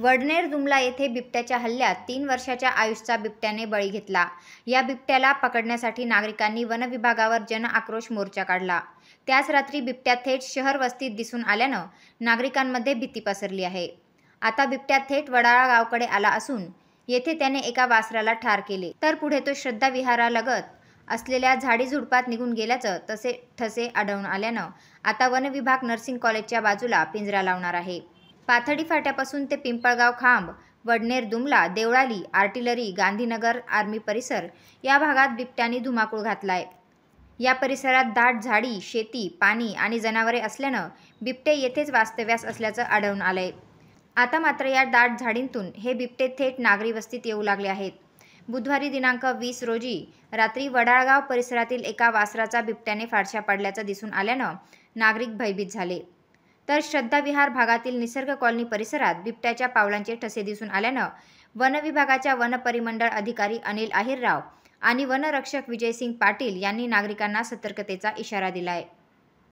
वडनेर दुमला येथे बिबट्याच्या हल्ल्यात 3 वर्षाच्या आयुषचा बिबट्याने बळी घेतला. या बिबट्याला पकडण्यासाठी नागरिकांनी वन विभागावर जनआक्रोश मोर्चा काढला. त्याच रात्री बिबट्या थेट शहर वस्तीत दिसून आल्यानं नागरिकांमध्ये भीती पसरली आहे. आता बिबट्या थेट वडाळा गावाकडे आला असून येथे त्याने एका वासराला ठार केले, तर पुढे तो श्रद्धा विहारालगत असलेल्या झाडीझुडपात निघून गेल्याचं तसे ठसे आढळून आल्यानं आता वन विभाग नर्सिंग कॉलेजच्या बाजूला पिंजरा लावणार आहे. पाथडी फाट्यापासून ते पिंपळगाव खांब, वडनेर दुमला, देवळाली, आर्टिलरी, गांधीनगर, आर्मी परिसर या भागात बिबट्याने धुमाकूळ घातलाय. या परिसरात दाट झाडी, शेती, पाणी आणि जनावरे असल्यानं बिबटे येथेच वास्तव्यास असल्याचं आढळून आलंय. आता मात्र या दाट झाडींतून हे बिबटे थेट नागरी वस्तीत येऊ लागले आहेत. बुधवारी दिनांक 20 रोजी रात्री वडाळगाव परिसरातील एका वासराचा बिबट्याने फारशा पाडल्याचं दिसून आल्यानं नागरिक भयभीत झाले. तर श्रद्धा विहार भागातील निसर्ग कॉलनी परिसरात बिबट्याच्या पावलांचे ठसे दिसून आल्यानं वन विभागाच्या वन परिमंडळ अधिकारी अनिल आहिरराव आणि वनरक्षक विजयसिंग पाटील यांनी नागरिकांना सतर्कतेचा इशारा दिलाय.